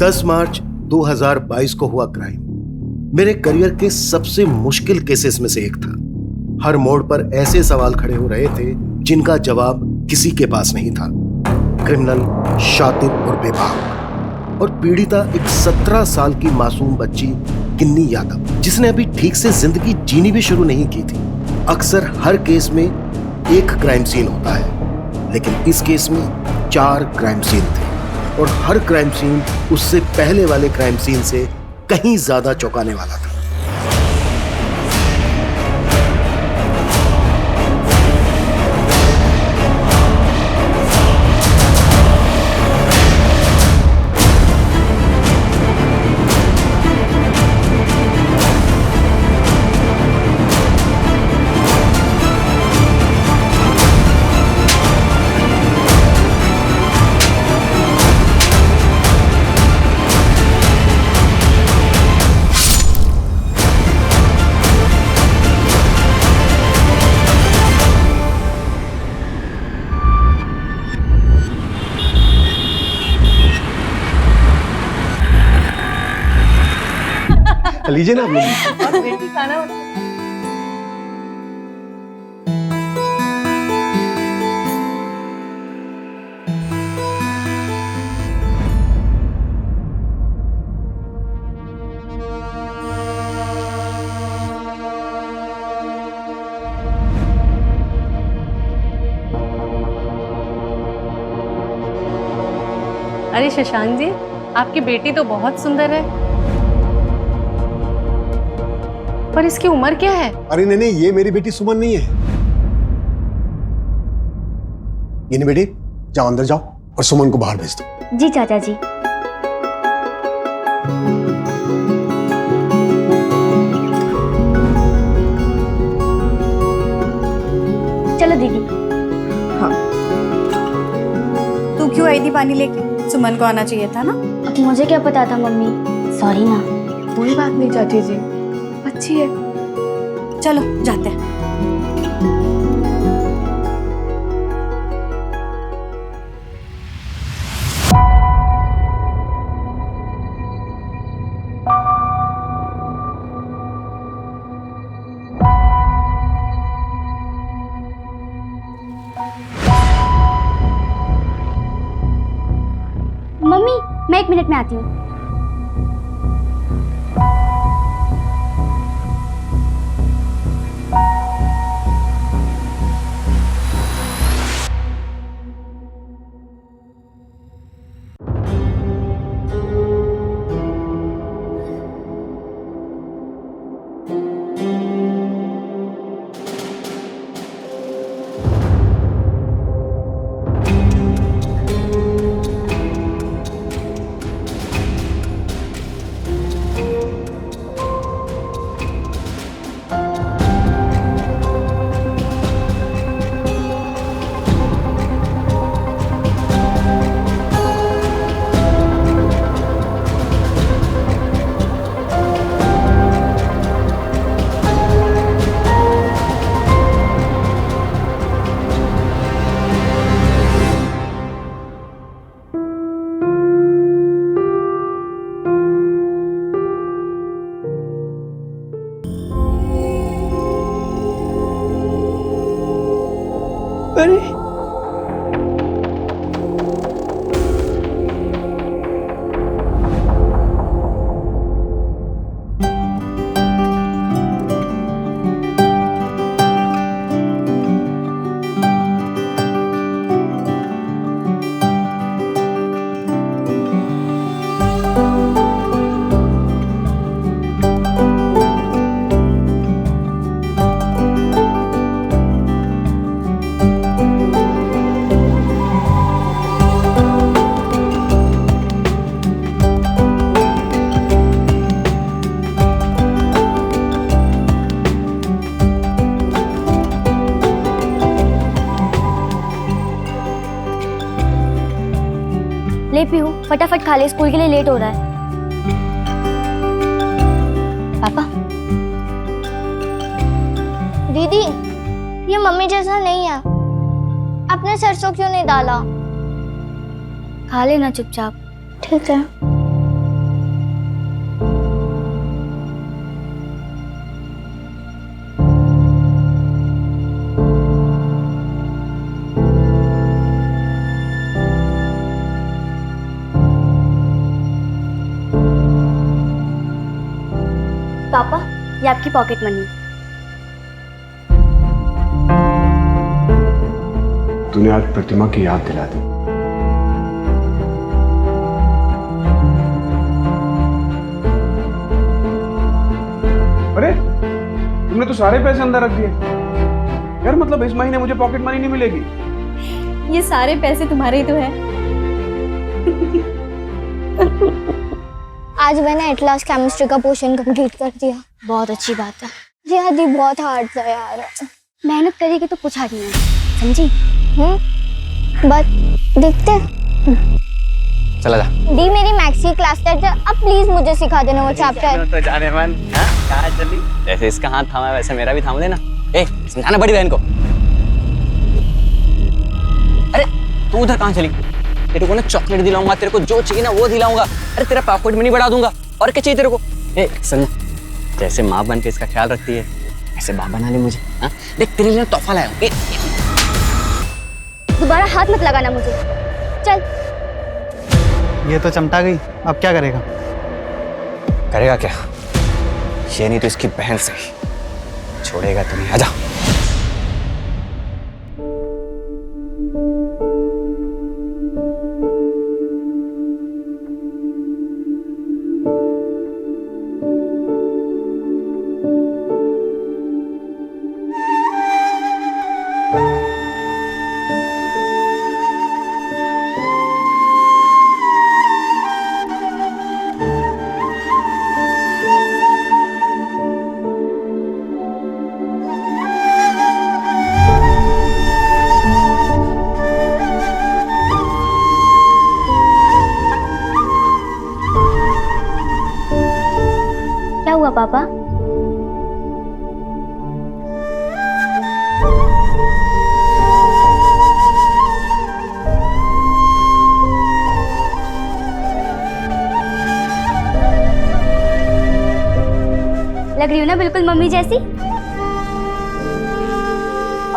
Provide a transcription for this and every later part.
10 मार्च 2022 को हुआ क्राइम मेरे करियर के सबसे मुश्किल केसेस में से एक था। हर मोड़ पर ऐसे सवाल खड़े हो रहे थे जिनका जवाब किसी के पास नहीं था। क्रिमिनल, शातिब और बेबाक, और पीड़िता एक 17 साल की मासूम बच्ची किन्नी यादव, जिसने अभी ठीक से जिंदगी जीनी भी शुरू नहीं की थी। अक्सर हर केस में एक क्राइम सीन होता है, लेकिन इस केस में 4 क्राइम सीन थे और हर क्राइम सीन उससे पहले वाले क्राइम सीन से कहीं ज्यादा चौंकाने वाला था। लीजिए ना बेटी खाना। अरे शशांक जी, आपकी बेटी तो बहुत सुंदर है, पर इसकी उम्र क्या है? अरे नहीं, ये मेरी बेटी सुमन नहीं है। ये नहीं बेटी, जाओ अंदर जाओ और सुमन को बाहर भेज दो। जी चाचा जी। चलो दीदी। हाँ, तू क्यों आई थी पानी लेके? सुमन को आना चाहिए था ना। अब मुझे क्या पता था मम्मी, सॉरी ना। कोई बात नहीं चाची जी, अच्छी है। चलो जाते हैं। मम्मी, मैं 1 मिनट में आती हूँ। अरे ले पीहू, फटाफट खा ले, स्कूल के लिए लेट हो रहा है। पापा। दीदी, ये मम्मी जैसा नहीं है। आपने सरसों क्यों नहीं डाला? खा लेना चुपचाप। ठीक है। ये आपकी पॉकेट मनी। तूने आज प्रतिमा की याद दिला दी। अरे तुमने तो सारे पैसे अंदर रख दिए यार, मतलब इस महीने मुझे पॉकेट मनी नहीं मिलेगी। ये सारे पैसे तुम्हारे ही तो है। आज मैंने एटलास केमिस्ट्री का पोर्शन कंप्लीट कर दिया। बहुत अच्छी बात है। जी हाँ दी, बहुत हार्ड था यार। मेहनत करेगी तो कुछ हार नहीं है, समझी? बस देखते। चला जा। दी मेरी मैथ्स की क्लास टेस्ट है, अब प्लीज मुझे सिखा देना वो चैप्टर। तो जाने मन, हाँ? कहाँ चली? जैसे इसका हाथ थामा है वैसे मेरा भी थाम देना। ए, समझाना बड़ी बहन को। अरे तू उधर कहाँ चली? तेरे को ना चॉकलेट दिलाऊंगा, तेरे को जो चाहिए ना वो दिलाऊंगा। अरे तेरा पॉकेट मनी बढ़ा दूंगा। और क्या चाहिए तेरे को? ए सुन, जैसे माँ बन के इसका ख्याल रखती है ऐसे बाप बना ले मुझे। हाँ देख तेरे लिए तोहफा लाया हूँ। दोबारा हाथ मत लगाना मुझे। चल। ये तो चमटा गई, अब क्या करेगा? करेगा क्या? ये नहीं तो इसकी बहन से छोड़ेगा तुम्हें। आजा। क्या हुआ पापा? लग रही हूँ ना बिल्कुल मम्मी जैसी। और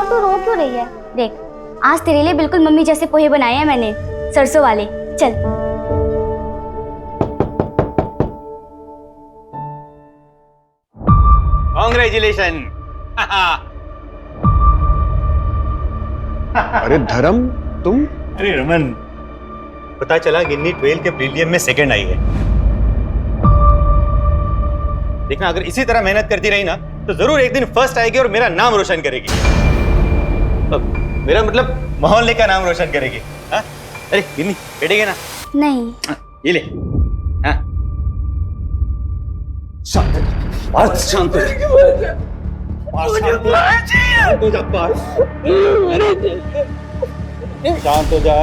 तू रो क्यों रही है? देख, आज तेरे लिए बिल्कुल मम्मी जैसे पोहे बनाए हैं मैंने, सरसों वाले। चल। कांग्रेचुलेशन। अरे धर्म, तुम? अरे रमन, पता चला गिन्नी 12 के प्रीलियम में सेकंड आई है। देखना, अगर इसी तरह मेहनत करती रही ना तो जरूर एक दिन फर्स्ट आएगी और मेरा नाम रोशन करेगी। मेरा मतलब मोहल्ले का नाम रोशन करेगी। हाँ? अरे गिन्नी बैठेगी ना? नहीं। ये ले। हाँ? शांत हो जा। शांत हो जा।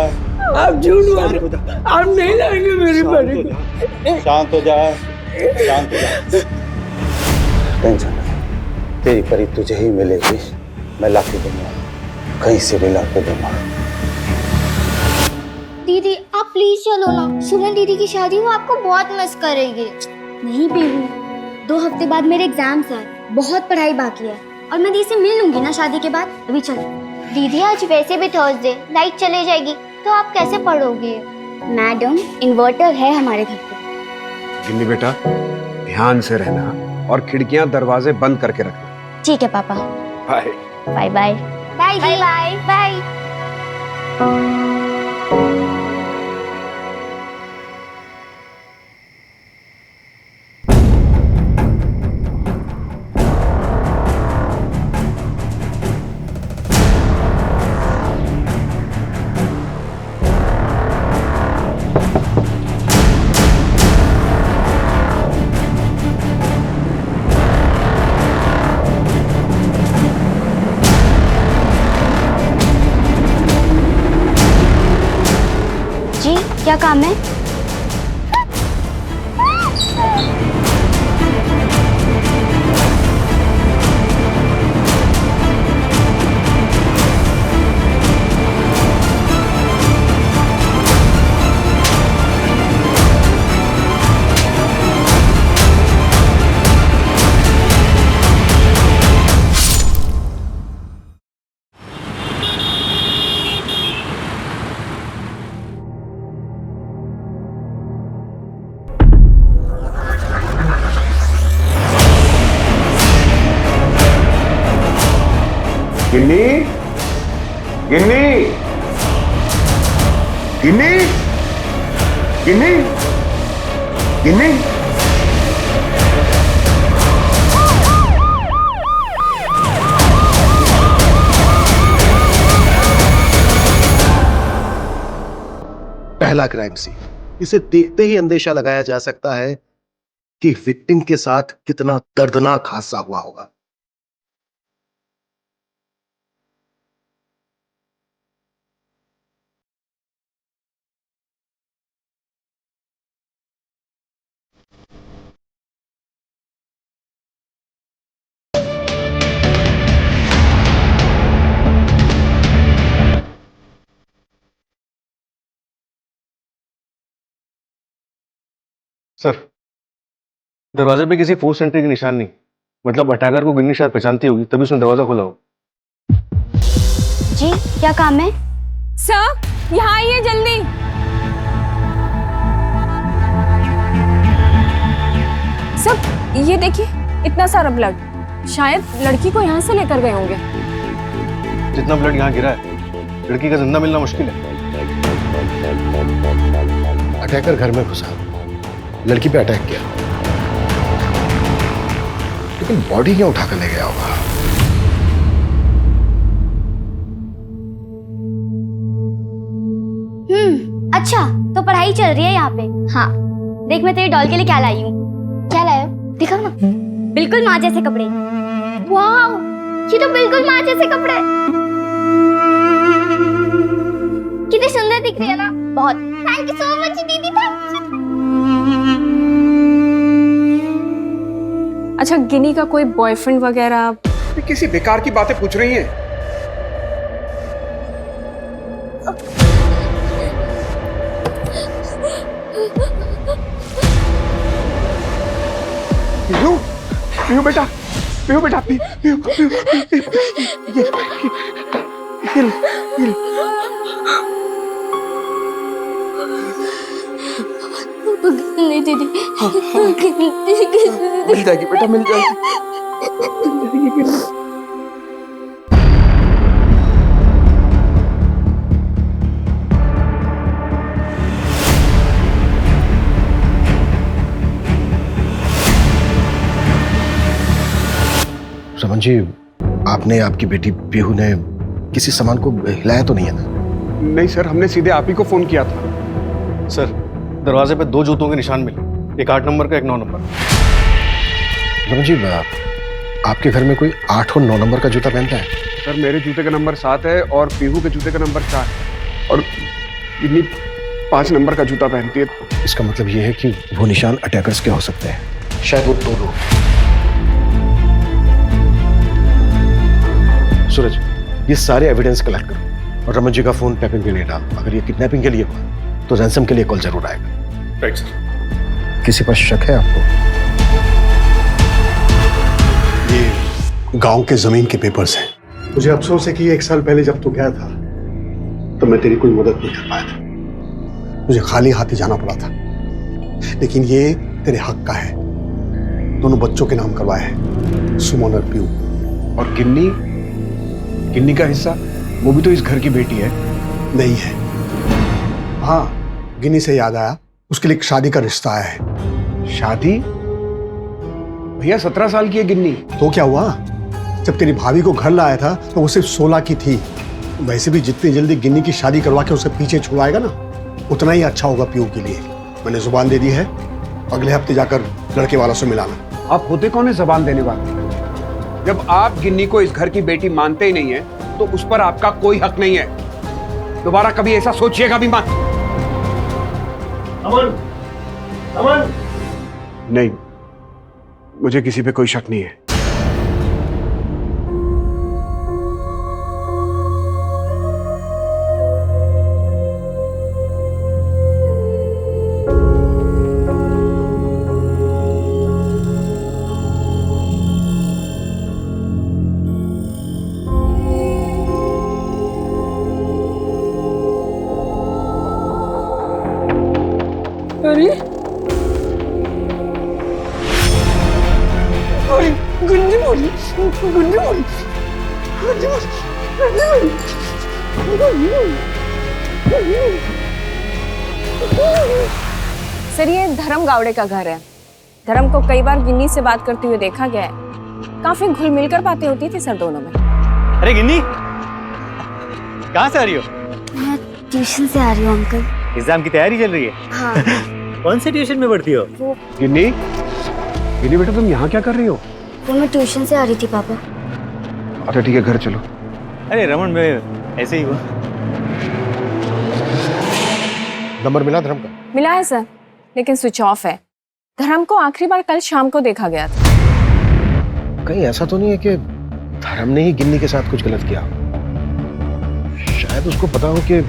आप झूठ बोल रहे हो। आप नहीं लाएंगे मेरी बड़ी को। शांत हो जा। शांत हो जा। टेंशन नहीं, तेरी परी तुझे ही मिलेगी। मैं ला के दूंगा, कहीं से भी ला के दूंगा। दीदी आप प्लीज चलो ना, सुमन दीदी की शादी वो आपको बहुत मिस करेगी। नहीं पीहू, 2 हफ्ते बाद मेरे एग्जाम्स हैं, बहुत पढ़ाई बाकी है और मैं दी से मिल लूंगी ना शादी के बाद। अभी चलो। दीदी आज वैसे भी थर्सडे, लाइट चले जाएगी तो आप कैसे पढ़ोगे? मैडम, इन्वर्टर है हमारे घर पे। गिन्नी बेटा, ध्यान से रहना और खिड़कियां दरवाजे बंद करके रखना। ठीक है पापा। Bye bye bye. Bye bye bye. क्या काम है? गिन्नी, गिन्नी, गिन्नी, गिन्नी, गिन्नी। पहला क्राइम सीन, इसे देखते ही अंदेशा लगाया जा सकता है कि विक्टिम के साथ कितना दर्दनाक हादसा हुआ होगा। सर, दरवाजे पे किसी फोर्स एंट्री के निशान नहीं, मतलब अटैकर को गिन्नी शायद पहचानती होगी तभी उसने दरवाजा खोला हो। जी क्या काम है? सर यहाँ आइए जल्दी। सर ये देखिए, इतना सारा ब्लड, शायद लड़की को यहाँ से लेकर गए होंगे। जितना ब्लड यहाँ गिरा है, लड़की का जिंदा मिलना मुश्किल है। अटैकर घर में घुसा, लड़की पे अटैक किया, लेकिन बॉडी क्यों उठाकर ले गया होगा? अच्छा तो पढ़ाई चल रही है यहाँ पे। हाँ देख मैं तेरे डॉल के लिए क्या लाई हूँ। क्या लाया? दिखाओ ना। बिल्कुल माँ जैसे कपड़े। वाह ये तो बिल्कुल माँ जैसे कपड़े। कितनी सुंदर दिख रही है ना। बहुत। थैंक यू सो मच दीदी। अच्छा गिनी का कोई बॉयफ्रेंड वगैरह? किसी बेकार की बातें पूछ रही हैं। पीहू, पीहू बेटा, पीहू बेटा, पीहू, पीहू, ये नहीं दीदी। मिल जाएगी बेटा, मिल जाएगी। रमन जी, आपने, आपकी बेटी पीहू ने किसी सामान को हिलाया तो नहीं है ना? नहीं सर, हमने सीधे आप ही को फोन किया था। सर, दरवाजे पे 2 जूतों के निशान मिले, एक 8 नंबर का, एक 9 नंबर। रमन जी, आपके घर में कोई 8 और 9 नंबर का जूता पहनता है? सर मेरे जूते का नंबर 7 है और पीहू के जूते का नंबर 4 है और गिन्नी 5 नंबर का जूता पहनती है। इसका मतलब ये है कि वो निशान अटैकर्स के हो सकते हैं। शायद वो 2 लोग। सूरज, ये सारे एविडेंस कलेक्ट करो और रमन जी का फोन टैपिंग के लिए डाल। अगर ये किडनैपिंग के लिए हुआ तो रैंसम के लिए कॉल जरूर आएगा। Right sir. किसी पर शक है आपको? ये गांव के जमीन के पेपर्स हैं। मुझे अफसोस है कि 1 साल पहले जब तू गया था तो मैं तेरी कोई मदद नहीं कर पाया था। मुझे खाली हाथ ही जाना पड़ा था, लेकिन ये तेरे हक का है। दोनों बच्चों के नाम करवाए हैं, सुमन और पीहू। और गिन्नी, गिन्नी का हिस्सा? वो भी तो इस घर की बेटी है। नहीं है। हाँ, गिन्नी से याद आया, उसके लिए एक शादी का रिश्ता आया है। शादी? भैया 17 साल की है गिन्नी। तो क्या हुआ? जब तेरी भाभी को घर लाया था तो वो सिर्फ 16 की थी। वैसे भी जितनी जल्दी गिन्नी की शादी करवा के उसे पीछे छुड़वाएगा ना, उतना ही अच्छा होगा पीहू के लिए। मैंने जुबान दे दी है, अगले हफ्ते जाकर लड़के वालों से मिलाना। आप होते कौन है जुबान देने वाले? जब आप गिन्नी को इस घर की बेटी मानते ही नहीं है तो उस पर आपका कोई हक नहीं है। दोबारा कभी ऐसा सोचिएगा भी मत। अमन, अमन। नहीं, मुझे किसी पे कोई शक नहीं है। अरे गुंजी बोली, गुंजी बोली, गुंजी बोली। सर ये धर्म गावड़े का घर है। धर्म को कई बार गिन्नी से बात करते हुए देखा गया है। काफी घुल मिलकर बातें होती थी सर दोनों में। अरे गिन्नी, कहाँ से आ रही हो? मैं ट्यूशन से आ रही हूँ अंकल। एग्जाम की तैयारी चल रही है? हाँ। कौन से ट्यूशन में पढ़ती हो? गिन्नी, गिन्नी बेटा तुम यहाँ क्या कर रही हो? वो मैं ट्यूशन से आ रही थी पापा। अच्छा ठीक है, घर चलो। अरे रमन, मैं ऐसे ही हुआ। नंबर मिला धर्म का? मिला है सर, लेकिन स्विच ऑफ है। धर्म को आखिरी बार कल शाम को देखा गया था। कहीं ऐसा तो नहीं है कि धर्म ने ही गिन्नी के साथ कुछ गलत किया? शायद उसको पता हो कि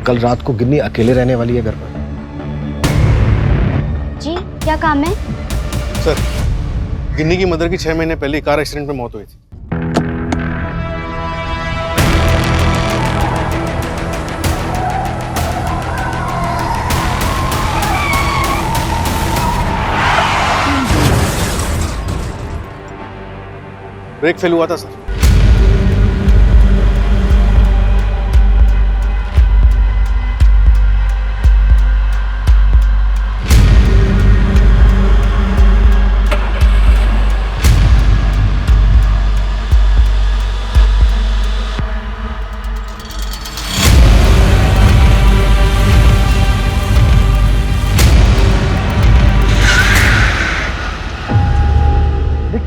कल रात को गिन्नी अकेले रहने वाली है घर पर। जी क्या काम है? सर, गिन्नी की मदर की 6 महीने पहले कार एक्सीडेंट में मौत हुई थी। ब्रेक फेल हुआ था सर।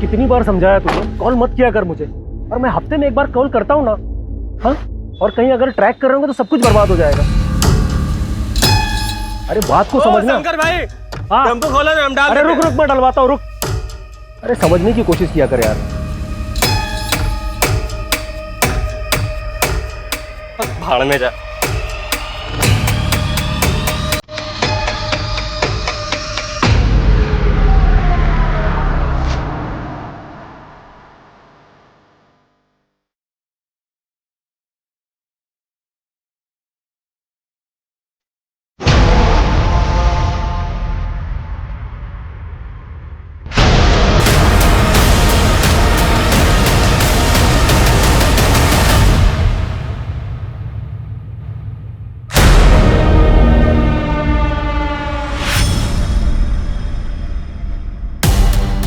कितनी बार समझाया तुझे, कॉल मत किया कर मुझे। और मैं हफ्ते में एक बार कॉल करता हूँ ना। हाँ, और कहीं अगर ट्रैक कर रहे होंगे तो सब कुछ बर्बाद हो जाएगा। अरे बात को समझना। शंकर भाई, हाँ, टेम्पो खोलो, हम डाल अरे रुक मैं डलवाता हूँ, रुक। अरे समझने की कोशिश किया कर यार। भाड़ में जा।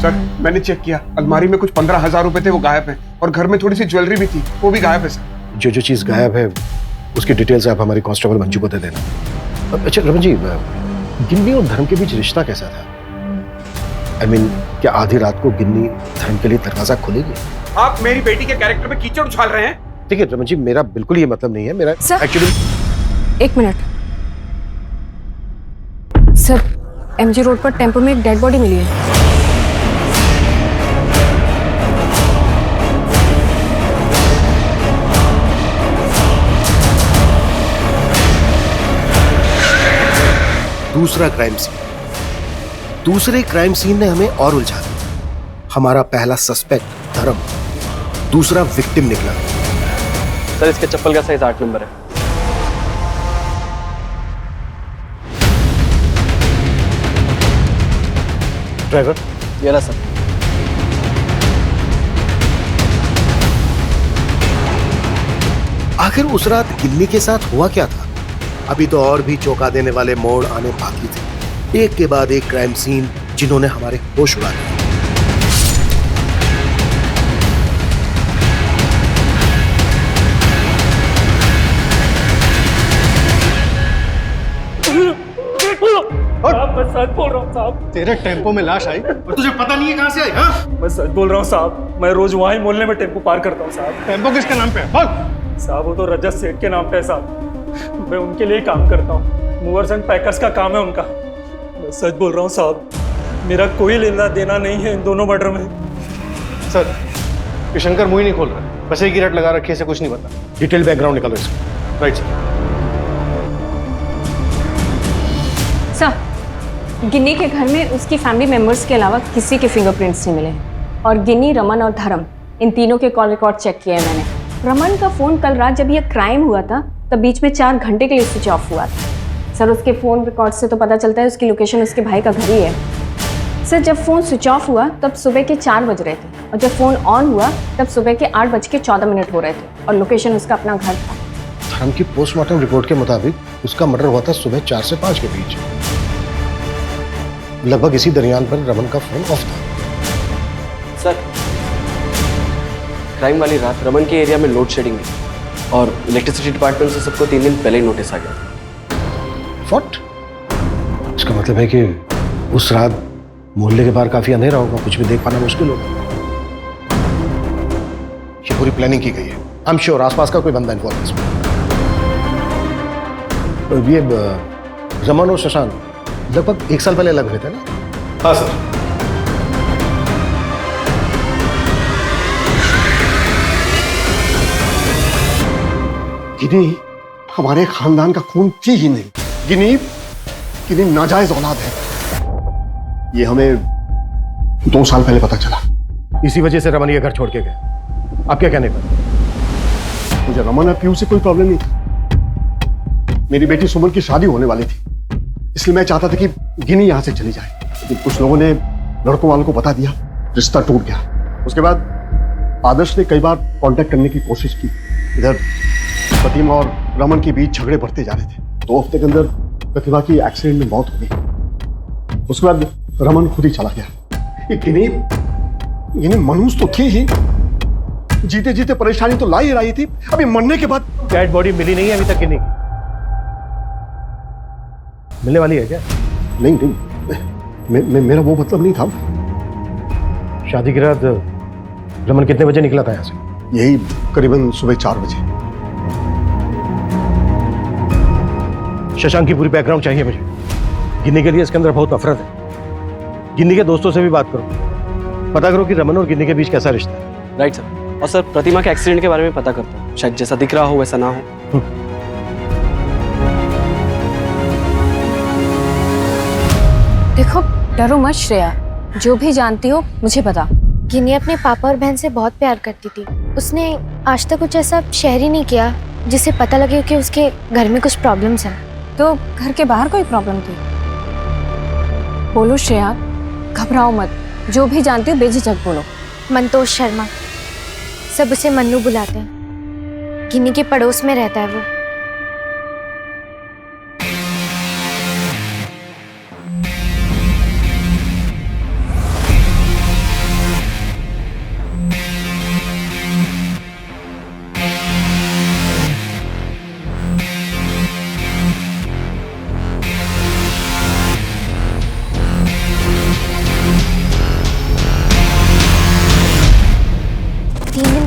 सर मैंने चेक किया, अलमारी में कुछ 15,000 रुपए थे, वो गायब हैं। और घर में थोड़ी सी ज्वेलरी भी थी, वो भी गायब है सर। जो चीज गायब है उसकी डिटेल्स आप हमारी कांस्टेबल मंजू को दे देना। अच्छा रमन जी, गिन्नी और धर्म के बीच रिश्ता कैसा था? I mean, क्या आधी रात को गिन्नी धर्म के लिए दरवाजा खोलेगी? आप मेरी बेटी के कैरेक्टर में कीचड़ उछाल रहे हैं। देखिए रमन जी, मेरा बिल्कुल ये मतलब नहीं है। मेरा एक्चुअली एक मिनट सर, एमजी रोड पर टेम्पो में एक डेड बॉडी मिली है। दूसरा क्राइम सीन। दूसरे क्राइम सीन ने हमें और उलझा दिया। हमारा पहला सस्पेक्ट धर्म, दूसरा विक्टिम निकला। सर इसके चप्पल का साइज 8 नंबर है। ड्राइवर ये रहा सर। आखिर उस रात गिन्नी के साथ हुआ क्या था? अभी तो और भी चौंका देने वाले मोड़ आने बाकी थे। एक के बाद एक क्राइम सीन जिन्होंने हमारे होश उड़ा दिए। मैं सच बोल रहा हूँ साहब। तेरे टेम्पो में लाश आई और तुझे पता नहीं है कहाँ से आई? हाँ, मैं सच बोल रहा हूँ साहब। मैं रोज वहाँ ही मोहल्ले में टेम्पो पार करता हूँ साहब। टेम्पो किसके नाम पे है? भाग। साहब वो तो रजत सेठ के नाम पे है साहब। मैं उनके लिए काम करता हूँ। मूवर्स एंड पैकर्स का काम है उनका। मैं सच बोल रहा हूँ साहब, मेरा कोई लेना देना नहीं है इन दोनों मर्डर में। सर, ये शंकर मुंह ही नहीं खोल रहा है। बस एक ही रट लगा रखी है, इसे कुछ नहीं पता। डिटेल बैकग्राउंड निकालो इसको। Right sir. सर, गिन्नी के घर में उसकी फैमिली मेंबर्स के अलावा किसी के फिंगरप्रिंट्स नहीं मिले हैं। और गिन्नी, रमन और धर्म, इन तीनों के कॉल रिकॉर्ड चेक किए हैं मैंने। रमन का फ़ोन कल रात जब यह क्राइम हुआ था तब बीच में 4 घंटे के लिए स्विच ऑफ हुआ था। सर उसके फ़ोन रिकॉर्ड से तो पता चलता है उसकी लोकेशन उसके भाई का घर ही है। सर जब फ़ोन स्विच ऑफ हुआ तब सुबह के 4 बज रहे थे और जब फ़ोन ऑन हुआ तब सुबह के 8:14 हो रहे थे और लोकेशन उसका अपना घर था। शशांक की पोस्टमार्टम रिपोर्ट के मुताबिक उसका मर्डर हुआ था सुबह 4 से 5 के बीच। लगभग इसी दरमियान पर रमन का फोन ऑफ था। सर, क्राइम वाली रात रमन के एरिया में लोड शेडिंग है और इलेक्ट्रिसिटी डिपार्टमेंट से सबको 3 दिन पहले ही नोटिस आ गया। व्हाट? इसका मतलब है कि उस रात मोहल्ले के बाहर काफी अंधेरा होगा, कुछ भी देख पाना मुश्किल होगा। ये पूरी प्लानिंग की गई है। आई एम श्योर आसपास का कोई बंदा इन्वॉल्व है इसमें। तो ये रमन और शशांक लगभग 1 साल पहले अलग हुए थे ना? हाँ सर। गिनी हमारे खानदान का खून थी ही नहीं। गिनी नाजायज औलाद है। ये हमें 2 साल पहले पता चला। इसी वजह से रमन ये घर छोड़ के गए। आप क्या कहने पर? मुझे रमन और पीयू से कोई प्रॉब्लम नहीं थी। मेरी बेटी सुमन की शादी होने वाली थी, इसलिए मैं चाहता था कि गिनी यहां से चली जाए, लेकिन कुछ लोगों ने लड़कों वालों को बता दिया, रिश्ता टूट गया। उसके बाद आदर्श ने कई बार कांटेक्ट करने की कोशिश की। इधर प्रतिमा और रमन के बीच झगड़े बढ़ते जा रहे थे। 2 हफ्ते के अंदर प्रतिमा की एक्सीडेंट में मौत हो गई। उसके बाद रमन खुद ही चला गया। ये गिनी मनहूस तो थी ही, जीते जीते परेशानी तो ला ही रही थी। अभी मरने के बाद डेड बॉडी मिली नहीं है अभी तक गिनी की। मिलने वाली है क्या? नहीं, मेरा वो मतलब नहीं था। शादी की रात रमन कितने बजे निकला था यहाँ से? यही करीबन सुबह 4 बजे। शशांक की पूरी बैकग्राउंड चाहिए मुझे। गिन्नी के लिए इसके अंदर बहुत नफरत है। गिन्नी के दोस्तों से भी बात करो, पता करो कि रमन और गिन्नी के बीच कैसा रिश्ता है। Right sir. और सर, प्रतिमा के एक्सीडेंट के बारे में पता करता हूँ, शायद जैसा दिख रहा हो वैसा ना हो। देखो, डरो मत श्रेया, जो भी जानती हो मुझे बता। गिनी अपने पापा और बहन से बहुत प्यार करती थी। उसने आज तक कुछ ऐसा शेयर ही नहीं किया जिससे पता लगे कि उसके घर में कुछ प्रॉब्लम्स हैं। तो घर के बाहर कोई प्रॉब्लम थी? बोलो श्रेया, घबराओ मत, जो भी जानती हो बेझिझक बोलो। मंतोष शर्मा, सब उसे मन्नू बुलाते हैं। गिनी के पड़ोस में रहता है वो।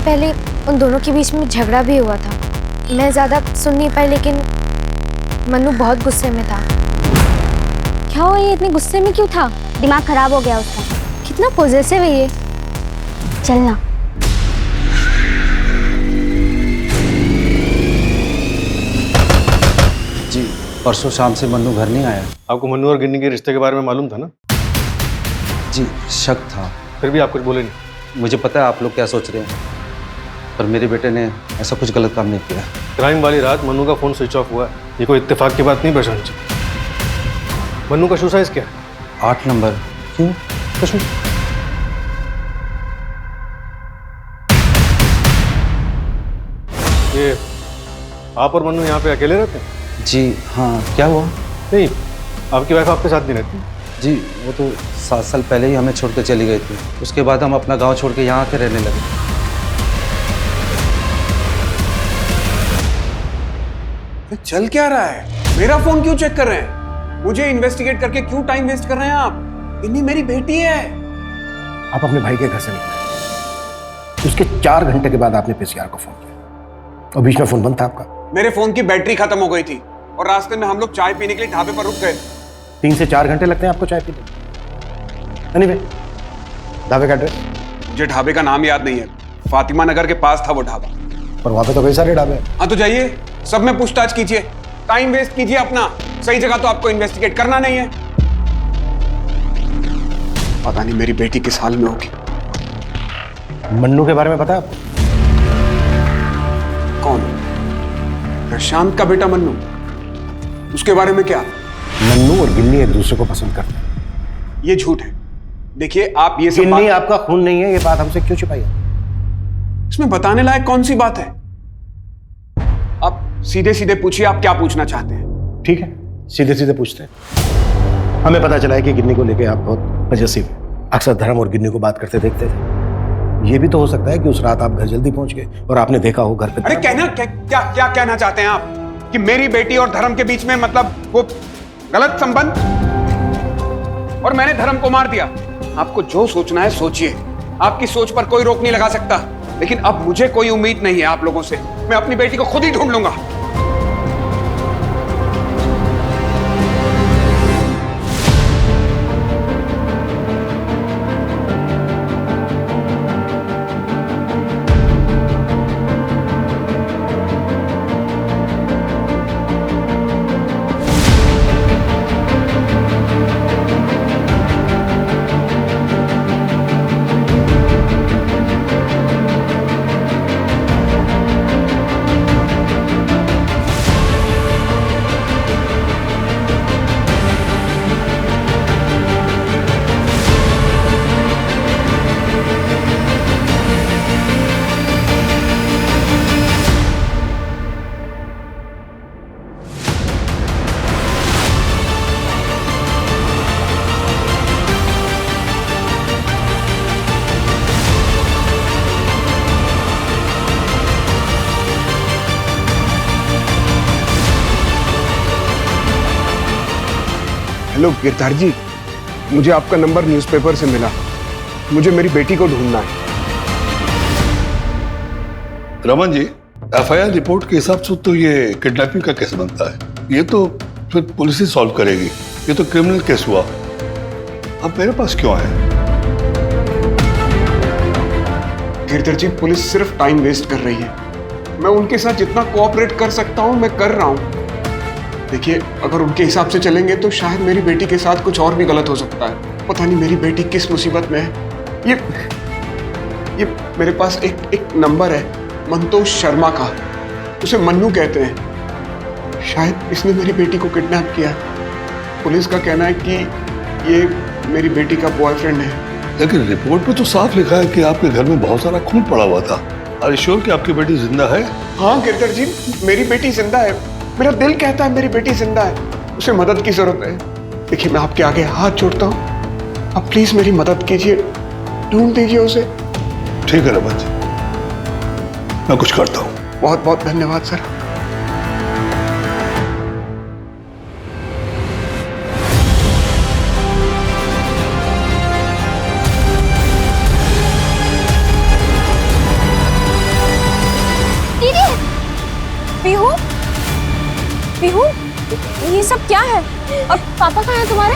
पहले उन दोनों के बीच में झगड़ा भी हुआ था। मैं ज़्यादा सुन नहीं पाई, लेकिन मन्नू बहुत गुस्से में था। क्या हुआ, ये इतने गुस्से में क्यों था? दिमाग खराब हो गया उसका। कितना पॉजेसिव है ये। चलना। जी, परसों शाम से मन्नू घर नहीं आया। आपको मन्नू और गिन्नी के रिश्ते के बारे में मालूम था ना? जी, शक था। फिर भी आप कुछ बोले नहीं? मुझे पता है आप लोग क्या सोच रहे हैं, पर मेरे बेटे ने ऐसा कुछ गलत काम नहीं किया। क्राइम वाली रात मन्नू का फोन स्विच ऑफ हुआ है, ये कोई इत्तेफाक की बात नहीं प्रशांत जी। मन्नू का शू साइज क्या है? 8 नंबर। क्यों? कुछ नहीं। ये आप और मन्नू यहाँ पे अकेले रहते हैं? जी हाँ। क्या हुआ? नहीं, आपकी वाइफ आपके साथ नहीं रहती? जी, वो तो 7 साल पहले ही हमें छोड़ के चली गई थी। उसके बाद हम अपना गांव छोड़ के यहाँ आके रहने लगे। चल क्या रहा है? मेरा फोन क्यों चेक कर रहे हैं? मुझे इन्वेस्टिगेट करके क्यों टाइम वेस्ट कर रहे हैं आप? इन्हीं मेरी बेटी है। आप अपने भाई के घर से निकले, उसके 4 घंटे के बाद आपने पीसीआर को फोन किया और बीच में फोन बंद था आपका। मेरे फोन की बैटरी खत्म हो गई थी और रास्ते में हम लोग चाय पीने के लिए ढाबे पर रुक गए। 3 से 4 घंटे लगते हैं आपको चाय पीने? एनीवे, ढाबे का एड्रेस? मुझे ढाबे का नाम याद नहीं है। फातिमा नगर के पास था वो ढाबा। पर वहां पे तो कई सारे ढाबे हैं। हाँ तो जाइए, सब में पूछताछ कीजिए, टाइम वेस्ट कीजिए अपना। सही जगह तो आपको इन्वेस्टिगेट करना नहीं है। पता नहीं मेरी बेटी किस हाल में होगी। मन्नू के बारे में पता है आपको? कौन? प्रशांत का बेटा मन्नू? उसके बारे में क्या? मन्नू और गिन्नी एक दूसरे को पसंद करते हैं। ये झूठ है। देखिए आप ये सब गिन्नी आपका खून नहीं है, ये बात हमसे क्यों छुपाई है? इसमें बताने लायक कौन सी बात है? आप सीधे सीधे पूछिए आप क्या पूछना चाहते हैं। ठीक है, सीधे सीधे पूछते हैं। हमें पता चला है कि गिन्नी को लेके आप बहुत पजेसिव हैं। अक्सर धर्म और गिन्नी को बात करते देखते थे। ये भी तो हो सकता है कि उस रात आप घर जल्दी पहुंच गए और आपने देखा हो घर पे। अरे क्या कहना चाहते हैं आप कि मेरी बेटी और धर्म के बीच में मतलब वो गलत संबंध, और मैंने धर्म को मार दिया? आपको जो सोचना है सोचिए, आपकी सोच पर कोई रोक नहीं लगा सकता, लेकिन अब मुझे कोई उम्मीद नहीं है आप लोगों से। मैं अपनी बेटी को खुद ही ढूंढ लूंगा। हेलो गिरधार जी, मुझे आपका नंबर न्यूज़पेपर से मिला। मुझे मेरी बेटी को ढूंढना है। रमन जी, एफआईआर रिपोर्ट के हिसाब से तो ये किडनैपिंग का केस बनता है। ये तो फिर पुलिस ही सॉल्व करेगी। ये तो क्रिमिनल केस हुआ। अब मेरे पास क्यों आए? गिरधर जी, पुलिस सिर्फ टाइम वेस्ट कर रही है। मैं उनके साथ जितना कोऑपरेट कर सकता हूं मैं कर रहा हूं। देखिए, अगर उनके हिसाब से चलेंगे तो शायद मेरी बेटी के साथ कुछ और भी गलत हो सकता है। पता नहीं मेरी बेटी किस मुसीबत में है। ये मेरे पास एक नंबर है मंतोष शर्मा का, उसे मन्नू कहते हैं। शायद इसने मेरी बेटी को किडनैप किया। पुलिस का कहना है कि ये मेरी बेटी का बॉयफ्रेंड है। लेकिन रिपोर्ट में तो साफ लिखा है कि आपके घर में बहुत सारा खून पड़ा हुआ था। आर यू श्योर कि आपकी बेटी जिंदा है? हाँ गिरधर जी, मेरी बेटी जिंदा है। मेरा दिल कहता है मेरी बेटी जिंदा है। उसे मदद की जरूरत है। देखिए, मैं आपके आगे हाथ जोड़ता हूँ, आप प्लीज मेरी मदद कीजिए, ढूंढ दीजिए उसे। ठीक है रमन जी, मैं कुछ करता हूँ। बहुत बहुत धन्यवाद सर। पीहू, पीहू, ये सब क्या है? और पापा कहाँ हैं तुम्हारे?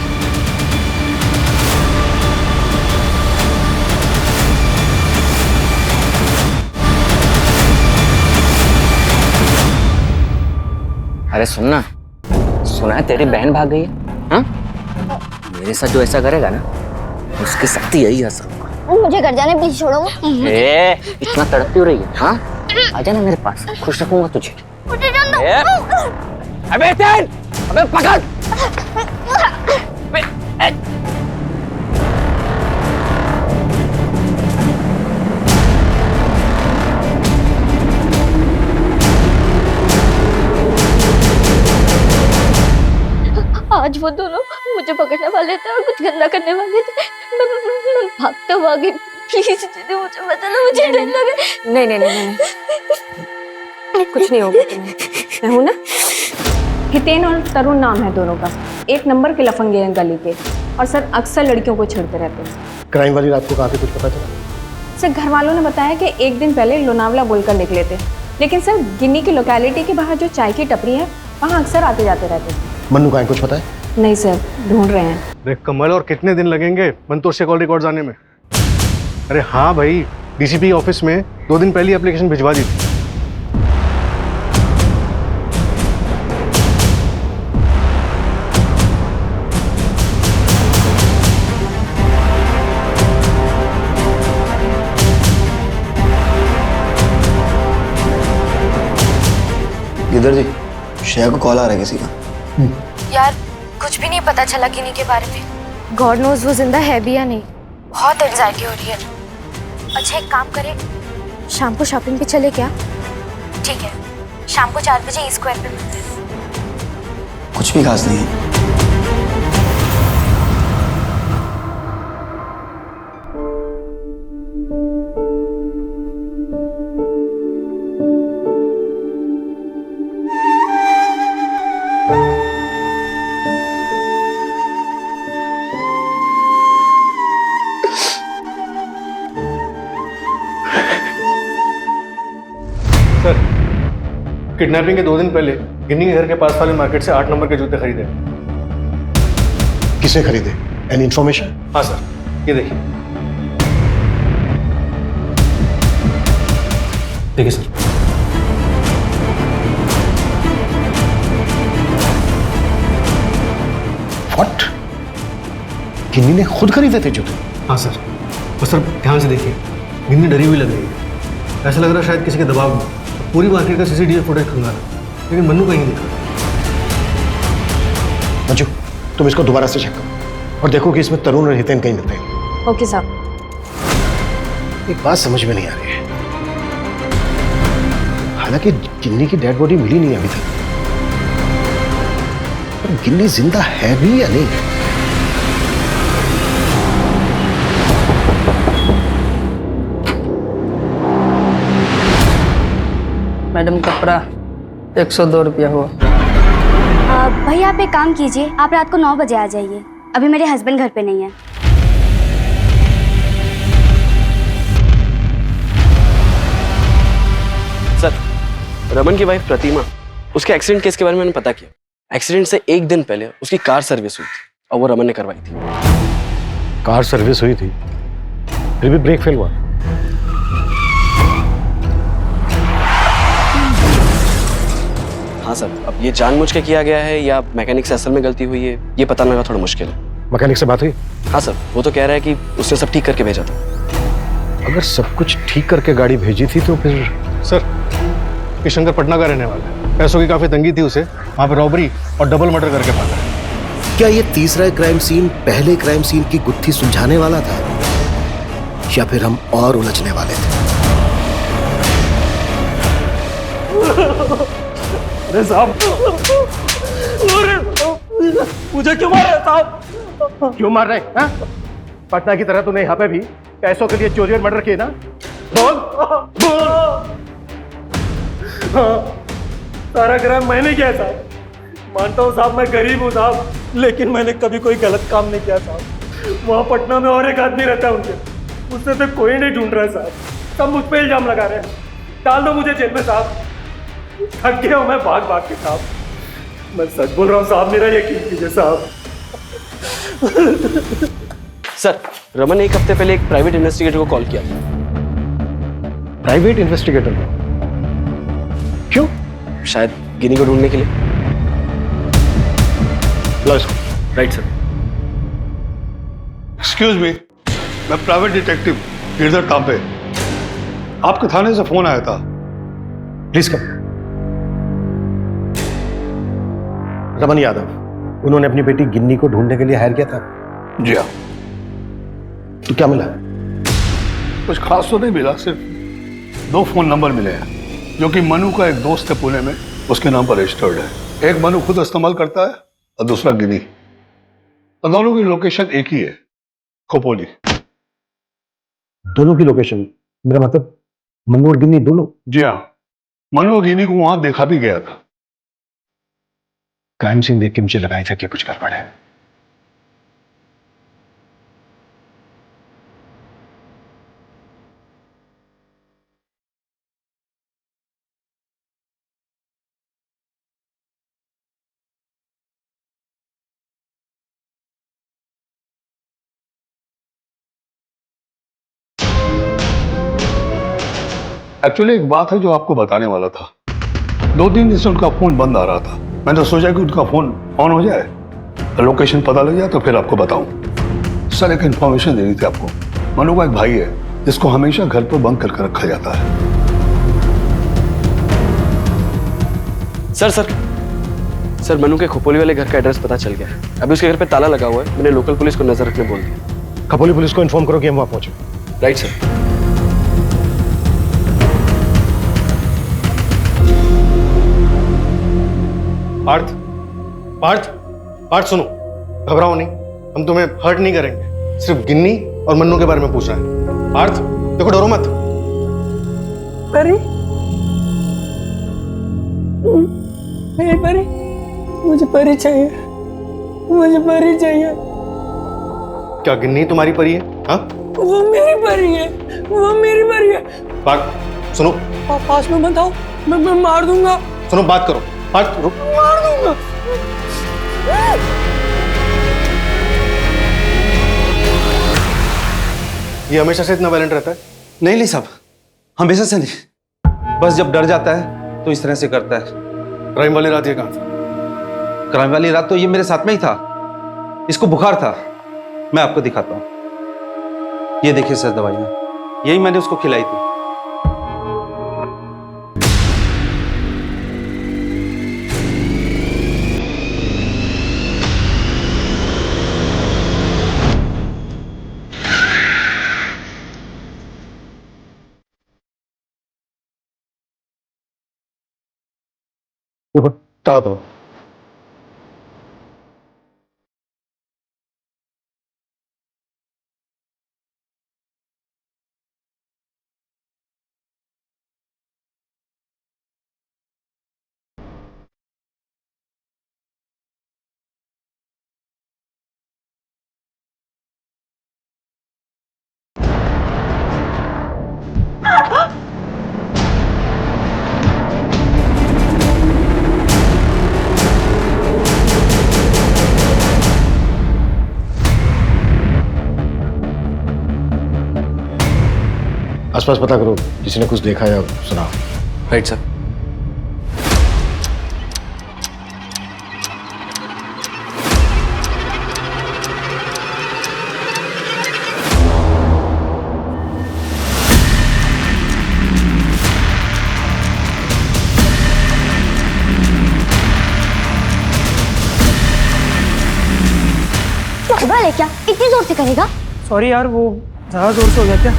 अरे सुनना, सुना है तेरी बहन भाग गई है? हाँ? मेरे साथ जो ऐसा करेगा ना, उसकी शक्ति यही है सब। मुझे घर जाने प्लीज छोड़ो। इतना तड़प क्यों रही है? हाँ, आजा ना मेरे पास, खुश रखूंगा तुझे। मुझे जान दो। अबे तेन, अबे पकड़। आज वो दोनों मुझे पकड़ने वाले थे और कुछ गंदा करने वाले थे। मैं भागता हुआ गई। प्लीज दीदी मुझे बचाना, मुझे डर लगे। नहीं नहीं नहीं, नहीं। कुछ नहीं होगा तुम्हें। मैं हूं ना। हितेन और तरुण नाम है दोनों का। एक नंबर के लफंगे हैं गली के, और सर अक्सर लड़कियों को छेड़ते रहते हैं। क्राइम वाली रात को काफी कुछ पता चला? सर घर वालों ने बताया कि एक दिन पहले लोनावला बोलकर निकले थे, लेकिन सर गिन्नी की लोकेलिटी के बाहर जो चाय की टपरी है वहाँ अक्सर आते जाते रहते थे। मन्नू का कुछ पता है? नहीं सर, ढूंढ रहे हैं। अरे कमल, और कितने दिन लगेंगे मंतोष से कॉल रिकॉर्ड्स आने में? अरे हाँ भाई, डीसीपी ऑफिस में 2 दिन पहले एप्लीकेशन भिजवा दी थी। गिरधर जी, श्रेया को कॉल आ रहा है किसी का। यार कुछ भी नहीं पता चला गिनी के बारे में। गॉड नोज वो जिंदा है भी या नहीं। बहुत एंजाइटी हो रही है। अच्छा एक काम करें, शाम को शॉपिंग पे चले क्या? ठीक है, शाम को 4 बजे ई स्क्वायर पे मिलते हैं। कुछ भी खास नहीं है। सर, किडनैपिंग के 2 दिन पहले गिन्नी के घर के पास वाले मार्केट से 8 नंबर के जूते खरीदे। किसने खरीदे? Any information? हाँ सर, ये देखिए। देखिए सर। व्हाट? गिन्नी ने खुद खरीदे थे जूते? हाँ सर, और सर ध्यान से देखिए, गिन्नी डरी हुई लग रही है। ऐसा लग रहा है शायद किसी के दबाव में पूरी मार्केट का सीसीटीवी फुटेज खंगाला, लेकिन मन्नू कहीं नहीं दिखा। मंजू, तुम इसको दोबारा से चेक करो और देखो कि इसमें तरुण और हितेन कहीं मिलते हैं। ओके साहब। एक बात समझ में नहीं आ रही है, हालांकि गिन्नी की डेड बॉडी मिली नहीं अभी तक, पर गिन्नी जिंदा है भी या नहीं? मैडम कपड़ा 102 रुपया हुआ। भाई आप एक काम कीजिए, आप रात को 9 बजे आ जाइए। अभी मेरे हस्बैंड घर पे नहीं है। सर, रमन की वाइफ प्रतिमा, उसके एक्सीडेंट केस के बारे में मैंने पता किया। एक्सीडेंट से 1 दिन पहले उसकी कार सर्विस हुई थी और वो रमन ने करवाई थी। कार सर्विस हुई थी, फिर भी ब्रेक फेल हुआ। हाँ सर, अब ये जानबूझ के किया गया है या मैकेनिक से असल में गलती हुई है, ये पता लगा थोड़ा मुश्किल है। मैकेनिक से बात हुई? हाँ सर, वो तो कह रहा है कि उसने सब ठीक करके भेजा था। अगर सब कुछ ठीक करके गाड़ी भेजी थी तो फिर? सर, ये शंकर पटना का रहने वाला है। पैसों की काफी तंगी थी उसे, वहां पे रॉबरी और डबल मर्डर करके भागा है। क्या ये तीसरा क्राइम सीन पहले क्राइम सीन की गुत्थी सुलझाने वाला था, या फिर हम और उलझने वाले थे? अरे साहब, मुझे क्यों मार रहे साहब? क्यों मार रहे हैं? पटना की तरह तूने यहाँ पे भी पैसों के लिए चोरी और मर्डर किए ना? बोल बोल। हाँ, सारा क्राइम मैंने किया साहब। मानता हूँ साहब, मैं गरीब हूँ साहब, लेकिन मैंने कभी कोई गलत काम नहीं किया साहब। वहाँ पटना में और एक आदमी रहता है उनके, उससे तो कोई नहीं ढूंढ रहा है साहब। सब मुझ पे इल्जाम लगा रहे हैं। डाल दो मुझे जेल में साहब। थक गया हूँ मैं भाग भाग के साहब। मैं सच बोल रहा हूँ साहब, मेरा यकीन कीजिए साहब। सर, रमन ने 1 हफ्ते पहले एक प्राइवेट इन्वेस्टिगेटर को कॉल किया। Private investigator? क्यों? शायद गिनी को ढूंढने के लिए। Right sir. एक्सक्यूज मी, मैं प्राइवेट डिटेक्टिव गिरधर तांबे, आपके थाने से फोन आया था। Please come. रमन यादव, उन्होंने अपनी बेटी गिन्नी को ढूंढने के लिए हायर किया था? जी हाँ। तो क्या मिला? कुछ खास तो नहीं मिला, सिर्फ 2 फोन नंबर मिले हैं, जो कि मनु का एक दोस्त है पुणे में, उसके नाम पर रजिस्टर्ड है। एक मनु खुद इस्तेमाल करता है और दूसरा गिनी। और दोनों की लोकेशन एक ही है, खोपोली। दोनों की लोकेशन? मेरा मतलब मनु और गिन्नी दोनों? जी हाँ, मनु और गिनी को वहां देखा भी गया था। क्राइम सीन देख के मुझे लगा था कि कुछ गड़बड़ है। एक्चुअली एक बात है जो आपको बताने वाला था। 2-3 दिन से उनका फोन बंद आ रहा था। मैंने सोचा कि उनका फोन ऑन हो जाए, लोकेशन पता लग जाए तो फिर आपको बताऊं। सर, एक इंफॉर्मेशन देनी थी आपको। मनु का एक भाई है जिसको हमेशा घर पर बंद करके रखा जाता है। सर, मनु के खोपोली वाले घर का एड्रेस पता चल गया है। अभी उसके घर पे ताला लगा हुआ है। मैंने लोकल पुलिस को नजर रखने बोल दिया। खोपोली पुलिस को इन्फॉर्म करो कि हम वहां पहुंचे। Right sir. पार्थ, पार्थ, पार्थ सुनो, घबराओ नहीं, हम तुम्हें हर्ट नहीं करेंगे, सिर्फ गिन्नी और मन्नू के बारे में पूछ रहे हैं। पार्थ देखो, डरो मत। परी, मेरी परी, मुझे परी चाहिए, मुझे परी चाहिए। क्या गिन्नी तुम्हारी परी है? हाँ, वो मेरी परी है, वो मेरी परी है। पार्थ सुनो, पास में मत आओ, मैं मार दूंगा। सुनो, बात करो। पार्थ रुक, मार दूंगा। ये हमेशा से इतना वायलेंट रहता है? नहीं साहब, हमेशा से नहीं, बस जब डर जाता है तो इस तरह से करता है। क्राइम वाली रात ये कहाँ था? क्राइम वाली रात तो ये मेरे साथ में ही था। इसको बुखार था, मैं आपको दिखाता हूँ। ये देखिए सर दवाइयाँ, यही मैंने उसको खिलाई थी। बता दो। आसपास पता करो, किसी ने कुछ देखा या सुना। Right sir. पागल है क्या? इतनी जोर से करेगा? सॉरी यार, वो ज्यादा जोर से हो गया क्या?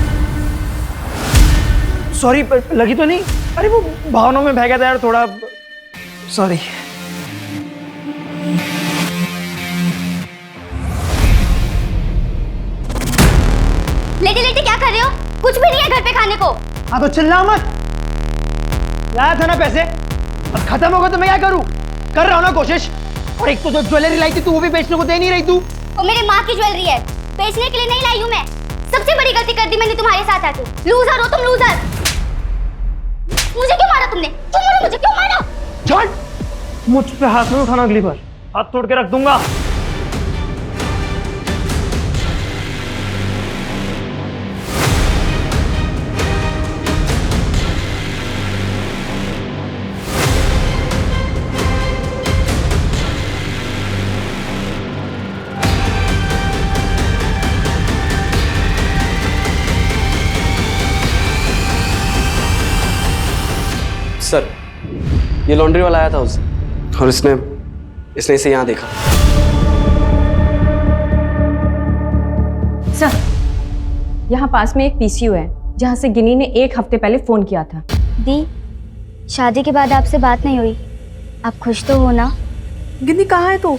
सॉरी, लगी तो नहीं? अरे वो भावनाओं में बह गया था यार थोड़ा, सॉरी। लेटे लेटे क्या कर रहे हो? कुछ भी नहीं है घर पे खाने को। हाँ तो चिल्ला मत। लाया था ना पैसे, अब खत्म होगा तो मैं क्या करूं? कर रहा हूं ना कोशिश। और एक तो जो ज्वेलरी लाई थी तू, वो भी बेचने को दे नहीं रही तू। वो मेरी माँ की ज्वेलरी है, बेचने के लिए नहीं लाई हूँ मैं। सबसे बड़ी गलती कर दी मैंने तुम्हारे साथ आके। लूजर हो तुम, लूजर। मुझे क्यों मारा तुमने? क्यों मारा मुझे? क्यों मारा? छोड़, मुझ पे हाथ नहीं उठाना, अगली बार हाथ तोड़ के रख दूंगा। सर, ये लॉन्ड्री वाला आया था उस और इसने इसे यहाँ देखा। सर, यहाँ पास में एक पीसीयू है जहाँ से गिनी ने 1 हफ्ते पहले फोन किया था। दी, शादी के बाद आपसे बात नहीं हुई, आप खुश तो हो ना? गिन्नी कहाँ है तू?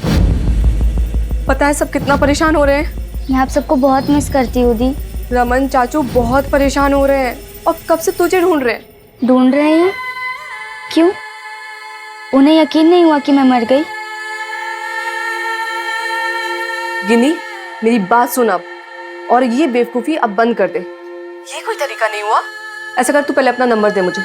पता है सब कितना परेशान हो रहे हैं। मैं आप सबको बहुत मिस करती हूँ दी। रमन चाचू बहुत परेशान हो रहे हैं और कब से तुझे ढूंढ रहे हैं। ढूंढ रहे हैं? क्यों? उन्हें यकीन नहीं हुआ कि मैं मर गई? गिन्नी, मेरी बात सुन अब, और ये बेवकूफी अब बंद कर दे। ये कोई तरीका नहीं हुआ। ऐसा कर, तू पहले अपना नंबर दे मुझे।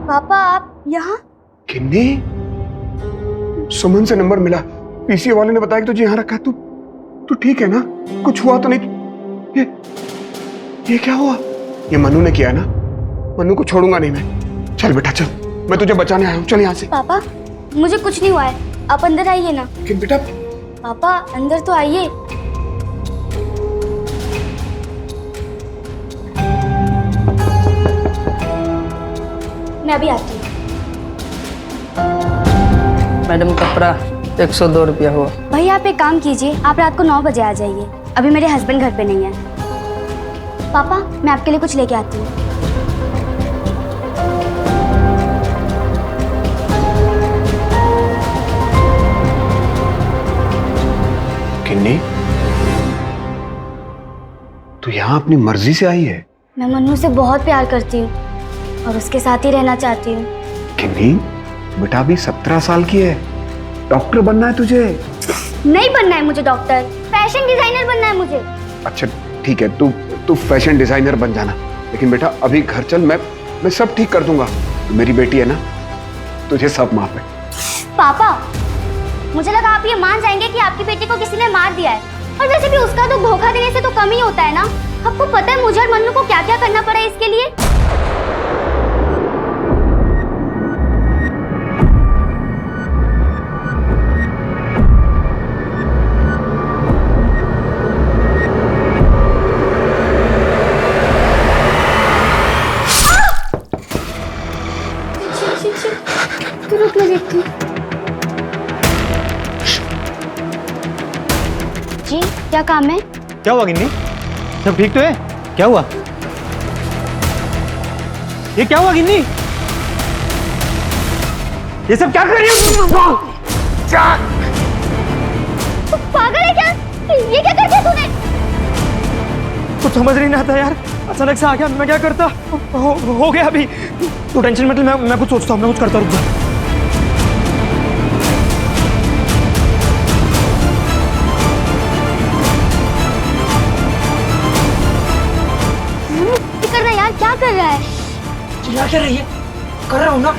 पापा आप यहाँ? किन्नी, सुमन से नंबर मिला, पीसीओ वाले ने बताया कि तुझे यहाँ रखा है। तू ठीक है ना? कुछ हुआ तो नहीं? ये क्या हुआ? ये मनु ने किया है ना? मनु को छोड़ूंगा नहीं मैं। चल बेटा चल, मैं तुझे बचाने आया हूँ, चल यहाँ से। पापा मुझे कुछ नहीं हुआ है, आप अंदर आइए ना। लेकिन बेटा। पापा अंदर तो आइए। मैं अभी आती हूँ। मैडम कपड़ा 102 रुपया हुआ। भैया आप एक काम कीजिए, आप रात को 9 बजे आ जाइए। अभी मेरे हस्बैंड घर पे नहीं है। पापा मैं आपके लिए कुछ लेके आती हूँ। किन्नी, तू यहाँ अपनी मर्जी से आई है? मैं मन्नू से बहुत प्यार करती हूँ और उसके साथ ही रहना चाहती हूँ। किन्नी, बेटा अभी 17 साल की है, डॉक्टर बनना है तुझे। नहीं बनना है मुझे डॉक्टर, फैशन डिजाइनर बनना है मुझे। अच्छा ठीक है, तू फैशन डिजाइनर बन जाना, लेकिन बेटा अभी घर चल, मैं सब ठीक कर दूंगा। तू मेरी बेटी है ना, तुझे सब माफ है। पापा मुझे लगा आप ये मान जाएंगे कि आपकी बेटी को किसी ने मार दिया है, और वैसे भी उसका तो धोखा देने से तो कम ही होता है ना। आपको पता है मुझे और मन्नू को क्या क्या करना पड़ा इसके लिए? रुक मैं देखती हूँ। जी क्या काम है? क्या हुआ गिन्नी? सब ठीक तो है? क्या हुआ? ये क्या हुआ गिन्नी? ये सब क्या कर रही हो? पागल है क्या? ये क्या कर दिया तूने? कुछ समझ नहीं आता यार, अचानक से आ गया, मैं क्या करता? हो गया अभी। तू टेंशन मत ले, मैं कुछ सोचता हूँ, मैं कुछ करता, रुक जा। यार क्या कर रहा है? चिल्ला क्या रही है? कर रहा हूँ ना।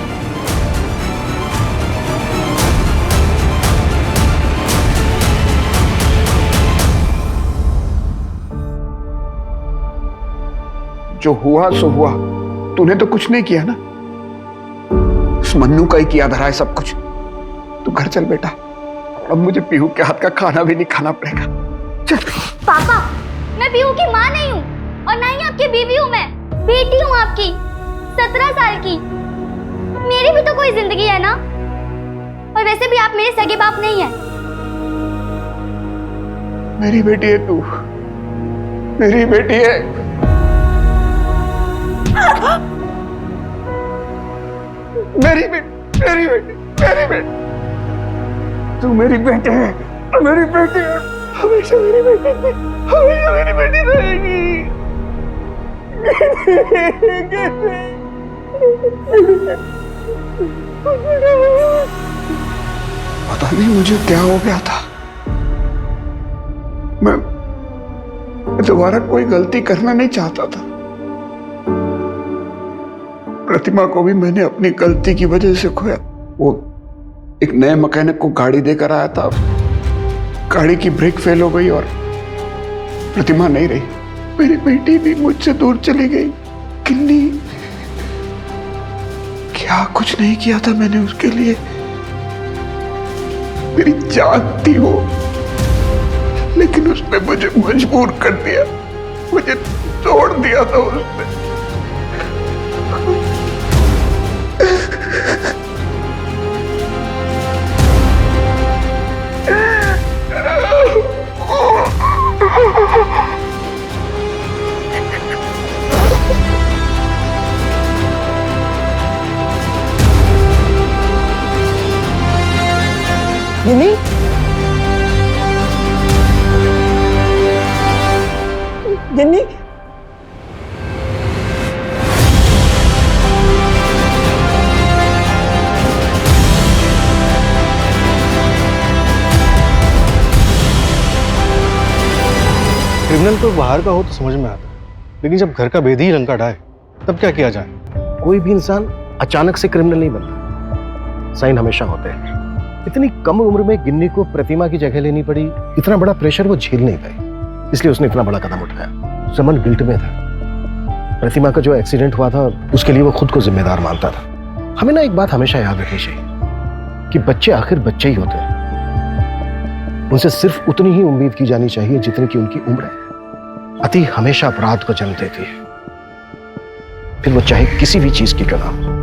जो हुआ सो हुआ, तूने तो कुछ नहीं किया ना। उस मन्नू का ही किया धरा है सब कुछ। तू घर चल बेटा, अब मुझे पीहू के हाथ का खाना भी नहीं खाना पड़ेगा। चल। पापा मैं पीहू की माँ नहीं हूँ और ना ही आपकी बीवी हूँ, मैं बेटी हूँ आपकी 17 साल की। मेरी भी तो कोई जिंदगी है ना, और वैसे भी आप मेरे सगे बाप नहीं है। मेरी बेटी है तू, मेरी बेटी है। मेरी बेटी, मेरी बेटी, मेरी बेटी, तू मेरी बेटी है, मेरी बेटी है, हमेशा मेरी बेटी थी, हमेशा मेरी बेटी रहेगी। पता नहीं मुझे क्या हो गया था, मैं दोबारा कोई गलती करना नहीं चाहता था। प्रतिमा को भी मैंने अपनी गलती की वजह से खोया। वो एक नए मैकेनिक को गाड़ी देकर आया था, गाड़ी की ब्रेक फेल हो गई और प्रतिमा नहीं रही। मेरी बेटी भी मुझसे दूर चली गई। किन्नी, क्या कुछ नहीं किया था मैंने उसके लिए। मेरी जान थी वो, लेकिन उसने मुझे मजबूर कर दिया, मुझे तोड़ दिया था उसने। गिन्नी, गिन्नी, क्रिमिनल कोई बाहर का हो तो समझ में आता, लेकिन जब घर का भेद ही लंका ढाए तब क्या किया जाए? कोई भी इंसान अचानक से क्रिमिनल नहीं बनता, साइन हमेशा होते हैं। इतनी कम उम्र में गिन्नी को प्रतिमा की जगह लेनी पड़ी, इतना बड़ा प्रेशर वो झेल नहीं पाई, इसलिए उसने इतना बड़ा कदम उठाया। रमन गिल्ट में था। प्रतिमा का जो एक्सीडेंट हुआ था उसके लिए वो खुद को जिम्मेदार मानता था। हमें ना एक बात हमेशा याद रखनी चाहिए कि बच्चे आखिर बच्चे ही होते हैं, उनसे सिर्फ उतनी ही उम्मीद की जानी चाहिए जितनी की उनकी उम्र है। अति हमेशा अपराध को जन्म देती है, फिर वो चाहे किसी भी चीज की क्यों ना हो।